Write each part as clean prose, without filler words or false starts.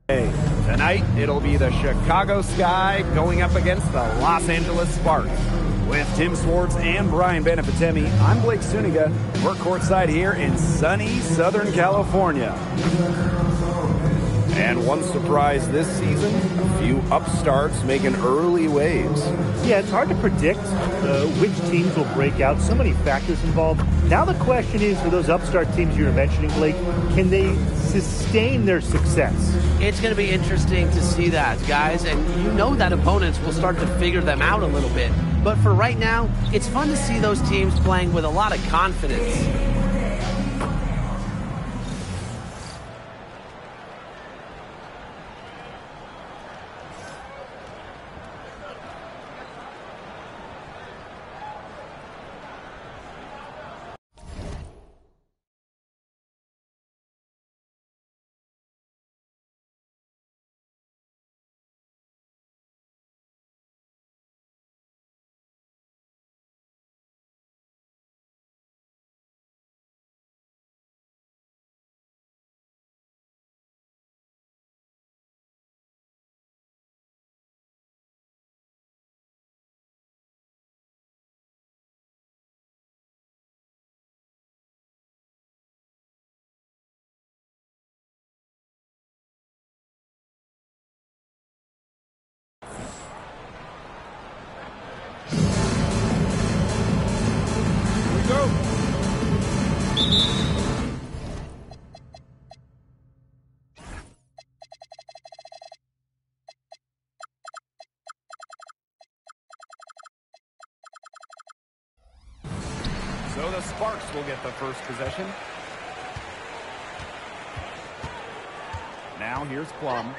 Tonight, it'll be the Chicago Sky going up against the Los Angeles Sparks. With Tim Swartz and Brian Benefitemi, I'm Blake Suniga. We're courtside here in sunny Southern California. And one surprise this season, a few upstarts making early waves. Yeah, it's hard to predict which teams will break out. So many factors involved. Now the question is, for those upstart teams you were mentioning, Blake, can they sustain their success? It's going to be interesting to see that, guys. And you know that opponents will start to figure them out a little bit. But for right now, it's fun to see those teams playing with a lot of confidence. So the Sparks will get the first possession. Now here's Plum.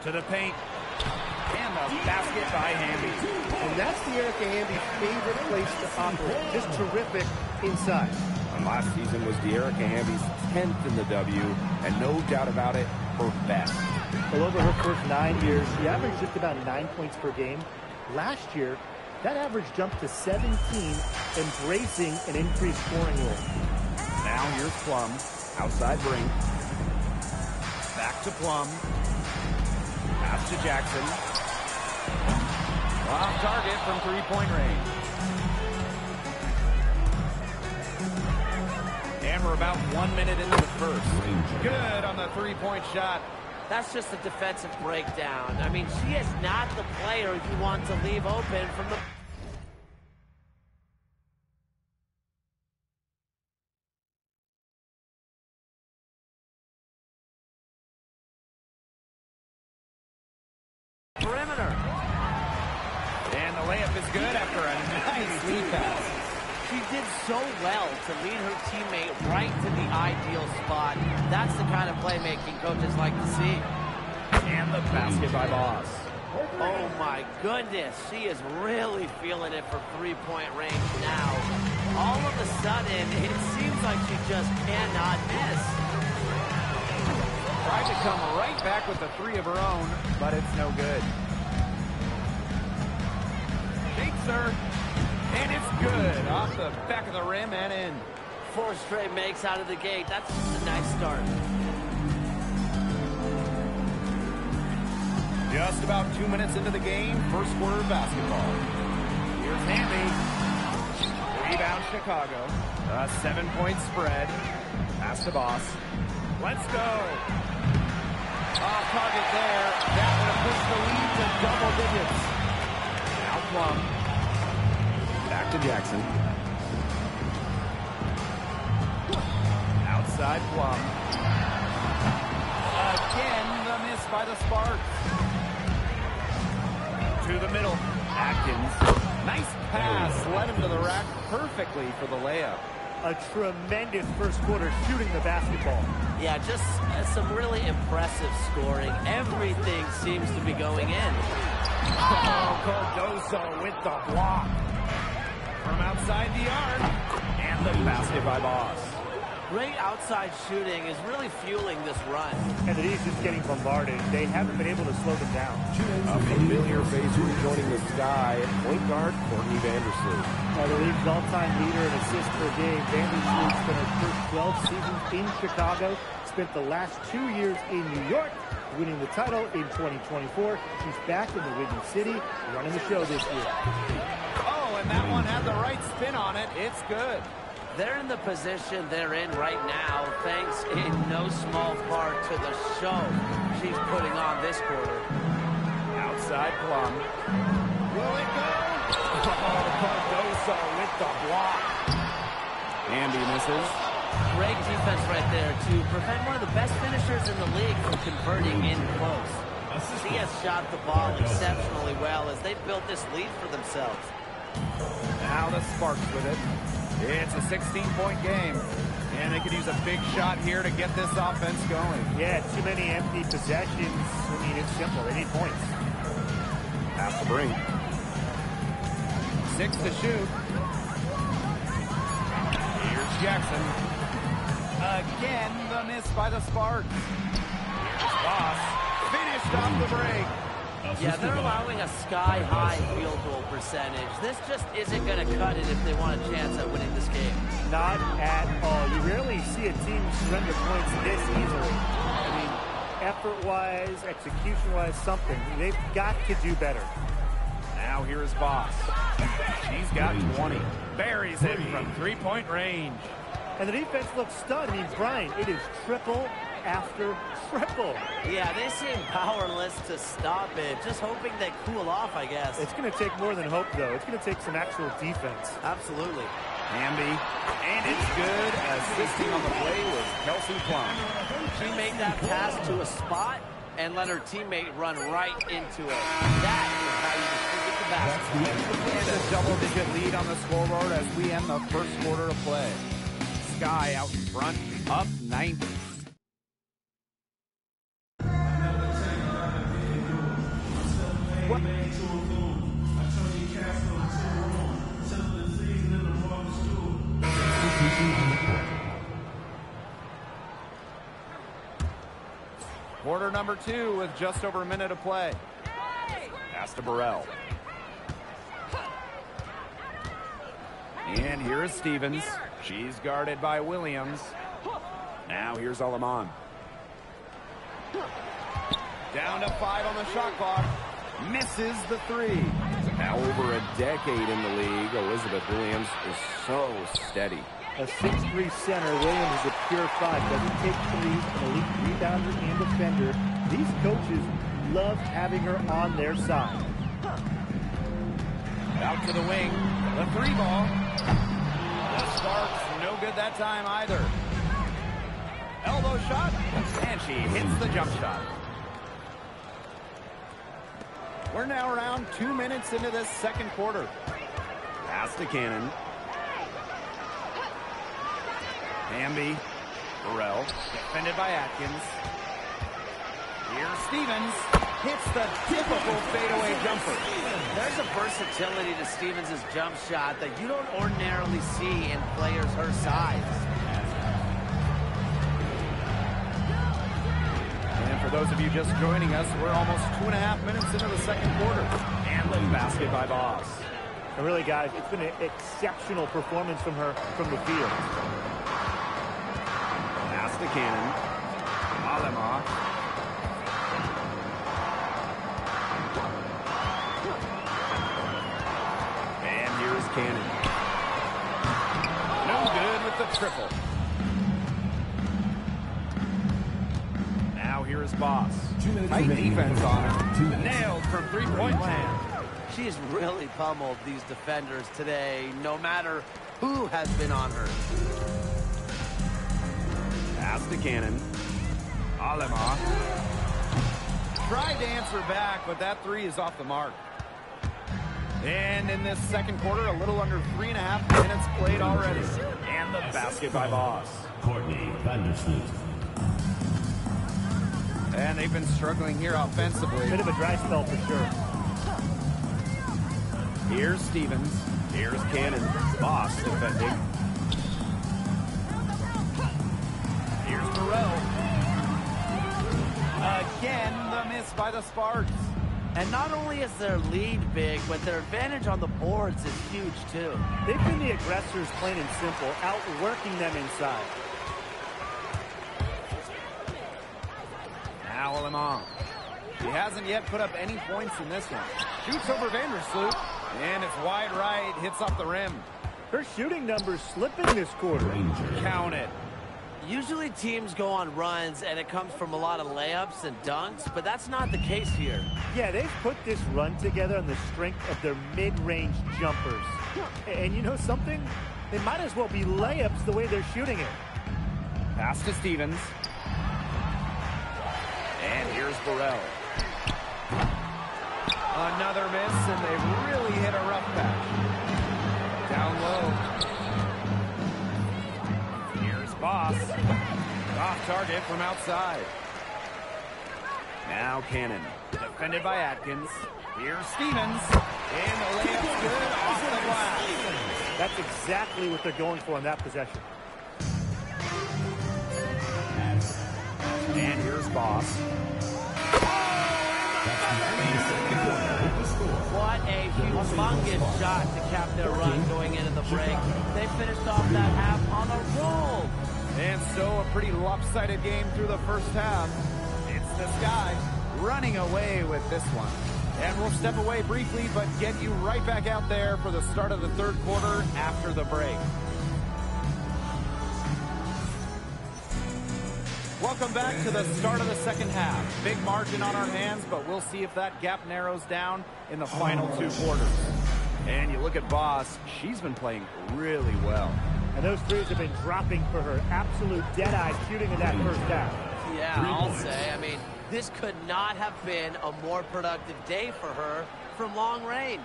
To the paint. And the basket by Hamby. And that's the Erica Hamby's favorite place to operate. Just terrific inside. And last season was the Erica Hamby's 10th in the W, and no doubt about it, her best. Well, over her first 9 years, she averaged just about 9 points per game. Last year, that average jumped to 17, embracing an increased scoring role. Now here's Plum. Outside Brink. Back to Plum. Pass to Jackson. Off target from three-point range. And we're about 1 minute into the first. Good on the three-point shot. That's just a defensive breakdown. I mean, she is not the player you want to leave open from the... perimeter. And the layup is good after a nice lead pass. She did so well to lead her teammate right to the ideal spot. That's the kind of playmaking coaches like to see. And the basket by Boss. Oh my goodness, she is really feeling it for three-point range now. All of a sudden, it seems like she just cannot miss. Tried to come right back with the three of her own, but it's no good. Shakes her, and it's good. Off the back of the rim and in. 4 straight makes out of the gate. That's just a nice start. Just about 2 minutes into the game, first quarter basketball. Here's Hamby. Rebound Chicago. A 7-point spread. Pass to Boss. Let's go. Off target there. That would have pushed the lead to double digits. Now Plum. Back to Jackson. Outside Plum. Again, the miss by the Sparks. To the middle. Atkins. Nice pass. Led him to the rack perfectly for the layup. A tremendous first quarter shooting the basketball. Yeah, just some really impressive scoring. Everything seems to be going in. Oh, Cardoso with the block. From outside the arc. And the basket by Boss. Great outside shooting is really fueling this run. And the D's just getting bombarded. They haven't been able to slow them down. A familiar face rejoining the Sky, point guard Courtney Vandersloot. The league's all-time leader in assists per game. Vandersloot spent her first 12 seasons in Chicago. spent the last 2 years in New York, winning the title in 2024. She's back in the Windy City, running the show this year. Oh, and that one had the right spin on it. It's good. They're in the position they're in right now, thanks in no small part to the show she's putting on this quarter. Outside Plum. Will it go? Oh, Cardoso with the block. Hamby misses. Great defense right there to prevent one of the best finishers in the league from converting in close. He has shot the ball exceptionally well as they built this lead for themselves. Now the Sparks with it. It's a 16-point game, and they could use a big shot here to get this offense going. Yeah, too many empty possessions. I mean, it's simple. They need points. Pass the brink. 6 to shoot. Here's Jackson. Again, the miss by the Sparks. Here's Boss. Finished off the break. Yeah, they're allowing a sky-high field goal percentage. This just isn't going to cut it if they want a chance at winning this game. Not at all. You rarely see a team surrender points this easily. I mean, effort-wise, execution-wise, something. They've got to do better. Now here's Boss. She's got 20. Buries it from three-point range. And the defense looks stunned. I mean, Brian, it is triple after triple. Yeah, they seem powerless to stop it. Just hoping they cool off, I guess. It's going to take more than hope, though. It's going to take some actual defense. Absolutely. Hamby. And it's good. Assisting on the play was Kelsey Plum. She made that pass to a spot and let her teammate run right into it. That is how you distribute the basketball. And a double-digit lead on the scoreboard as we end the first quarter of play. Sky out in front, up 90. Quarter number 2 with just over a minute of play. Pass to Burrell. And here is Stevens. She's guarded by Williams. Now here's Aleman. Down to 5 on the shot clock. Misses the 3. Now over a decade in the league, Elizabeth Williams is so steady. A 6'3" center, Williams is a pure 5. Doesn't take threes, an elite rebounder and defender. These coaches love having her on their side. Out to the wing. The 3 ball. The Sparks, no good that time either. Elbow shot, and she hits the jump shot. We're now around 2 minutes into this second quarter. Pass to Cannon. Hamby. Burrell. Defended by Atkins. Here's Stevens. Hits the typical fadeaway jumper. There's a versatility to Stevens' jump shot that you don't ordinarily see in players her size. And for those of you just joining us, we're almost 2.5 minutes into the second quarter. And the basket by Boss. And really, guys, it's been an exceptional performance from her from the field. Pass to Cannon. Alema. And here's Cannon. No good with the triple. Now here's Boss. Tight defense on her. Nailed from three-point land. She's really pummeled these defenders today, no matter who has been on her. Pass to Cannon. Alema. Tried to answer back, but that 3 is off the mark. And in this second quarter, a little under 3.5 minutes played already. And the basket by Boss. Courtney Vandersloot. And they've been struggling here offensively. Bit of a dry spell for sure. Here's Stevens. Here's Cannon. Boss defending. Here's Burrell. Again, the miss by the Sparks. And not only is their lead big, but their advantage on the boards is huge too. They've been the aggressors, plain and simple, outworking them inside. Now Lamont. He hasn't yet put up any points in this one. Shoots over Vandersloot, and it's wide right, hits off the rim. Her shooting numbers slipping this quarter. Count it. Usually teams go on runs and it comes from a lot of layups and dunks, but that's not the case here. Yeah, they've put this run together on the strength of their mid-range jumpers. And you know something? They might as well be layups the way they're shooting it. Pass to Stevens. And here's Burrell. Another miss, and they've really hit a rough patch. Down low. Here's Boss. Off target from outside. Now Cannon. Defended by Atkins. Here's Stevens. And the layup's good off the glass. That's exactly what they're going for on that possession. And here's Boss. What a humongous shot to cap their run going into the break. They finished off that half on a roll. And so a pretty lopsided game through the first half. It's this guy running away with this one. And we'll step away briefly, but get you right back out there for the start of the third quarter after the break. Welcome back to the start of the second half. Big margin on our hands, but we'll see if that gap narrows down in the final two quarters. And you look at Boss, she's been playing really well. And those threes have been dropping for her. Absolute dead-eye shooting in that first half. Yeah, I'll say. I mean, this could not have been a more productive day for her from long range.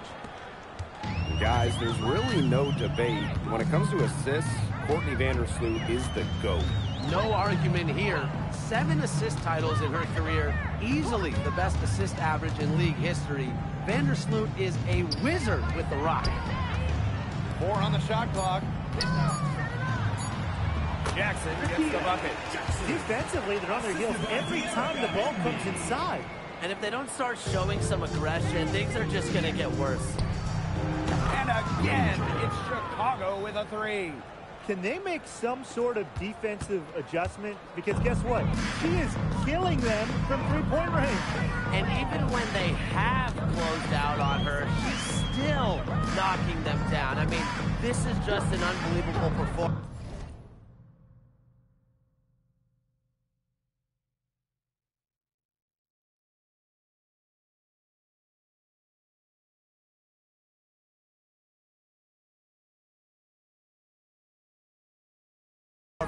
Guys, there's really no debate. When it comes to assists, Courtney Vandersloot is the GOAT. No argument here. 7 assist titles in her career. Easily the best assist average in league history. Vandersloot is a wizard with the rock. 4 on the shot clock. Jackson gets the bucket. Defensively, they're on their heels every time the ball comes inside. And if they don't start showing some aggression, things are just going to get worse. And again, it's Chicago with a 3. Can they make some sort of defensive adjustment? Because guess what? She is killing them from three-point range. And even when they have closed out on her, she's still knocking them down. I mean, this is just an unbelievable performance.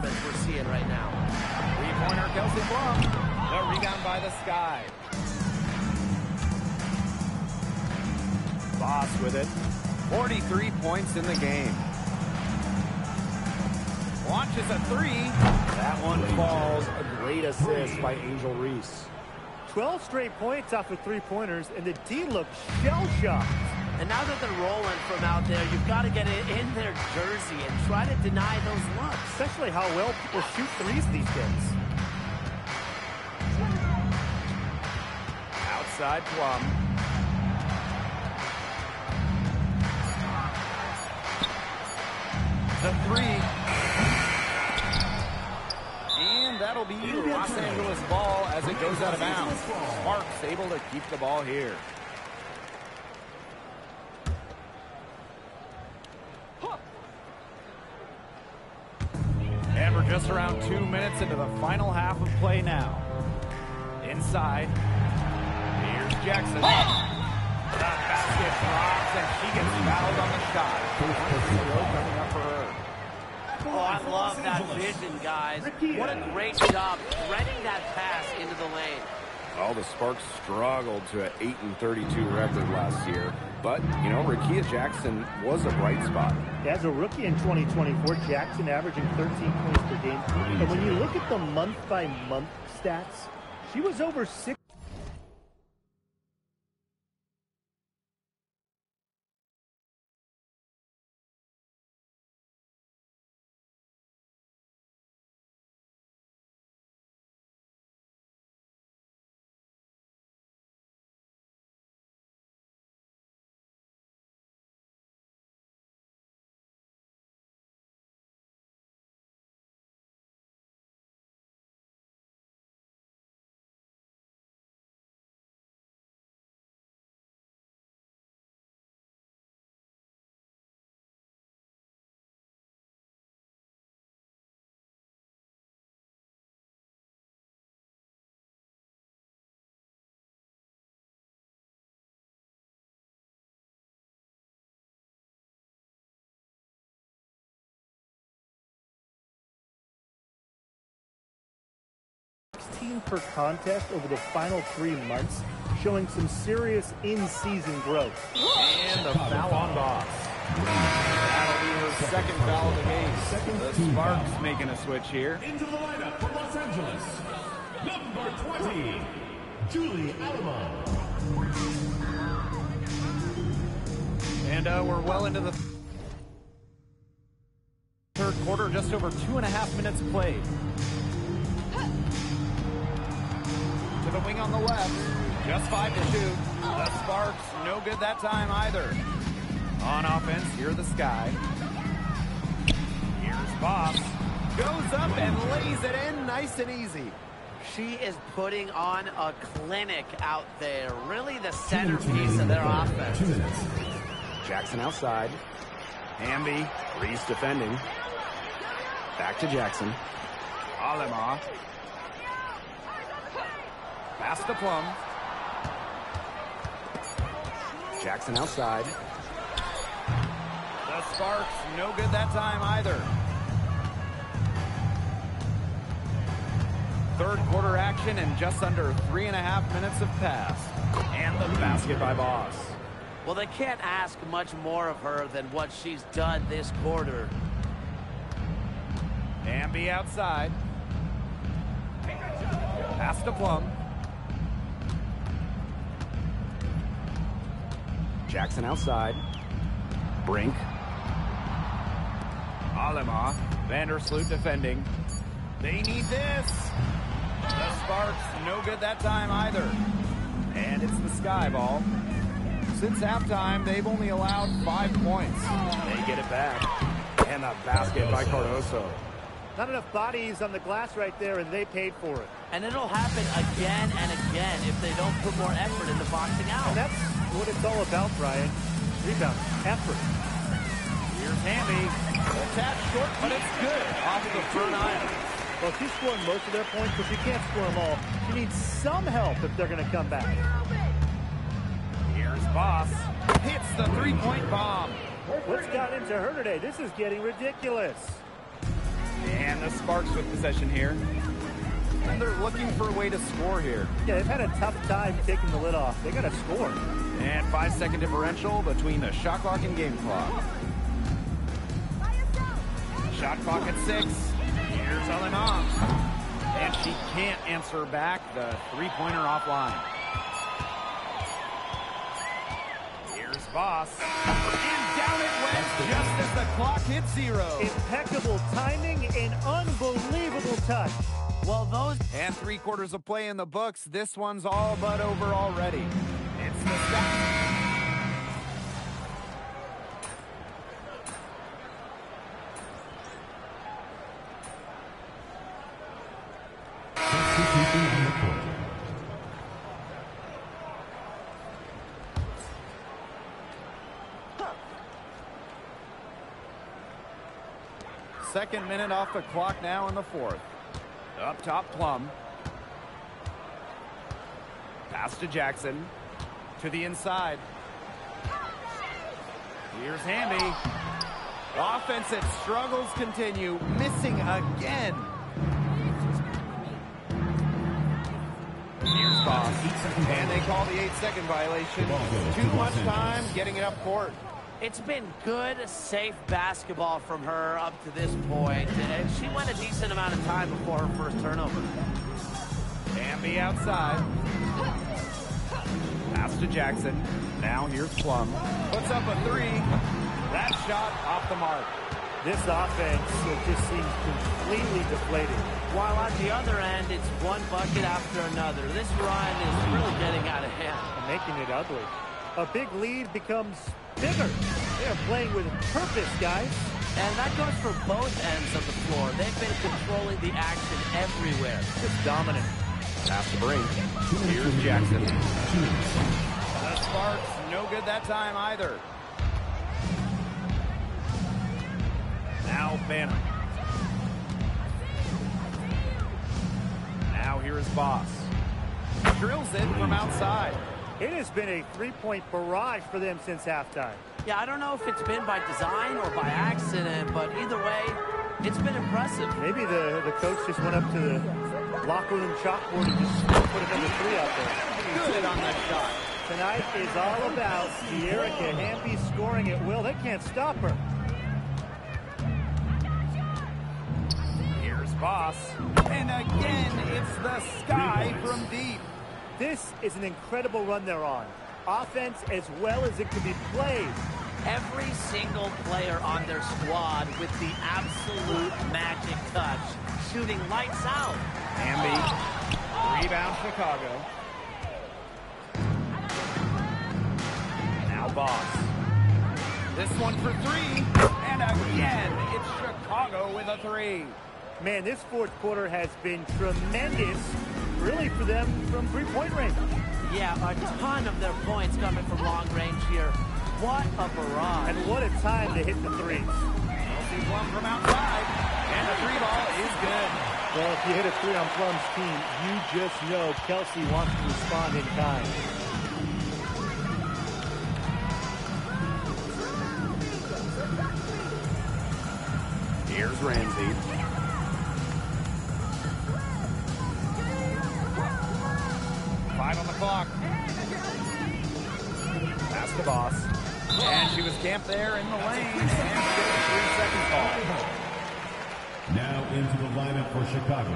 We're seeing right now. Three-pointer Kelsey Plum. The rebound by the Sky. Boss with it. 43 points in the game. Launches a 3. That one falls. A great assist by Angel Reese. 12 straight points off of three-pointers, and the D looks shell-shocked. And now that they're rolling from out there, you've got to get it in their jersey and try to deny those looks. Especially how well people shoot threes these days. Outside Plum. The 3. And that'll be Los Angeles ball as it goes out of bounds. Sparks able to keep the ball here. And we're just around 2 minutes into the final half of play now. Inside. Here's Jackson. The basket drops, and she gets fouled on the shot. Coming up for her. Oh, I love that vision, guys. What a great job threading that pass into the lane. Well, the Sparks struggled to an 8-32 record last year. But, you know, Rickea Jackson was a bright spot. As a rookie in 2024, Jackson averaging 13 points per game. And when you look at the month-by-month stats, she was over 6. 15 per contest over the final 3 months, showing some serious in-season growth. And the foul on Boss. That'll be her second foul of the game. The Sparks making a switch here. Into the lineup for Los Angeles, number 20, Julie Alamon. And we're well into the third quarter, just over 2.5 minutes played. To the wing on the left, just 5 to shoot. The Sparks, no good that time either. On offense, here the Sky. Here's Boss. Goes up and lays it in nice and easy. She is putting on a clinic out there. Really the centerpiece of their offense. 2 minutes. Jackson outside. Hamby, Reese defending. Back to Jackson. Alema. Pass to Plum. Jackson outside. The Sparks, no good that time either. Third quarter action and just under 3.5 minutes have passed. And the basket by Boss. Well, they can't ask much more of her than what she's done this quarter. Hamby outside. Pass to Plum. Jackson outside. Brink. Alema. Vandersloot defending. They need this. The Sparks, no good that time either. And it's the Sky ball. Since halftime, they've only allowed 5 points. They get it back. And a basket by Cardoso. Not enough bodies on the glass right there, and they paid for it. And it'll happen again and again if they don't put more effort into boxing out. And that's what it's all about, Brian. Rebound, effort. Here's Hamby. Attached short, but it's good. Off the front iron. Well, she's scoring most of their points, but she can't score them all. She needs some help if they're going to come back. Here's Boss. Hits the three-point bomb. What's gotten into her today? This is getting ridiculous. And the Sparks with possession here. And they're looking for a way to score here. Yeah, they've had a tough time taking the lid off. They got to score. And 5-second differential between the shot clock and game clock. Shot clock at 6. Here's Alema. And she can't answer back the three-pointer offline. Here's Boss. And down it went just as the clock hit 0. Impeccable timing and unbelievable touch. Well, those... And 3 quarters of play in the books. This one's all but over already. It's the Sky. Second minute off the clock now in the 4th. Up top, Plum. Pass to Jackson. To the inside. Here's Hamby. Offensive struggles continue. Missing again. Here's Boss. And they call the 8-second violation. Too much time getting it up court. It's been good, safe basketball from her up to this point. And she went a decent amount of time before her first turnover. Hamby outside. Pass to Jackson. Now here's Plum. Puts up a 3. That shot off the mark. This offense just seems completely deflated. While at the other end, it's one bucket after another. This run is really getting out of hand. And making it ugly. A big lead becomes bigger. They are playing with purpose, guys. And that goes for both ends of the floor. They've been controlling the action everywhere. Just dominant. Pass to Brink. Here's Jackson. The Sparks, no good that time either. Now Banner. Now here's Boss. Drills it from outside. It has been a three-point barrage for them since halftime. Yeah, I don't know if it's been by design or by accident, but either way, it's been impressive. Maybe the coach just went up to locker room chalkboard and just put another 3 out there. Good on the shot. Tonight is all about Sierra Kahambi scoring at will. They can't stop her. Here's Boss. And again, it's the sky from deep. This is an incredible run they're on. Offense as well as it can be played. Every single player on their squad with the absolute magic touch, shooting lights out. Hamby, rebound Chicago. Now Boss. This one for 3, and again, it's Chicago with a 3. Man, this fourth quarter has been tremendous, really, for them from three-point range. Yeah, a ton of their points coming from long range here. What a barrage. And what a time to hit the threes. Kelsey Plum from outside, and the 3 ball is good. Well, if you hit a 3 on Plum's team, you just know Kelsey wants to respond in kind. Here's Ramsey. Five on the clock. Pass the Boss. And she was camped there in the lane. And she gets a 3-second call. Now into the lineup for Chicago.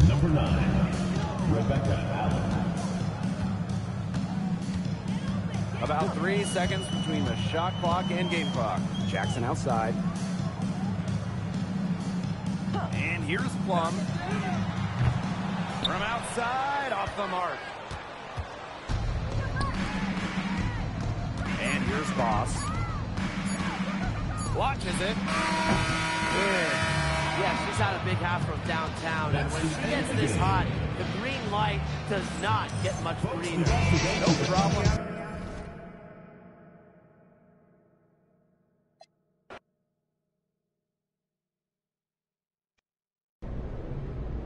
Number 9, Rebecca Allen. About 3 seconds between the shot clock and game clock. Jackson outside. And here's Plum. From outside, off the mark. And here's Boss. Watches it. Good. Yeah, she's had a big half from downtown, and when she gets this hot, the green light does not get much greener. No problem.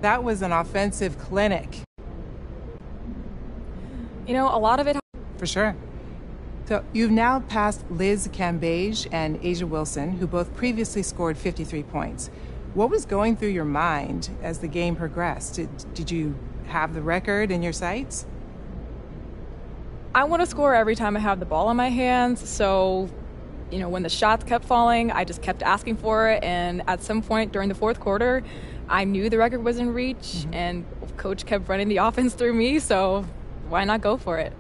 That was an offensive clinic. You know, a lot of it... For sure. So you've now passed Liz Cambage and Asia Wilson, who both previously scored 53 points. What was going through your mind as the game progressed? Did you have the record in your sights? I want to score every time I have the ball in my hands, so, you know, when the shots kept falling, I just kept asking for it, and at some point during the fourth quarter, I knew the record was in reach, and Coach kept running the offense through me, so why not go for it?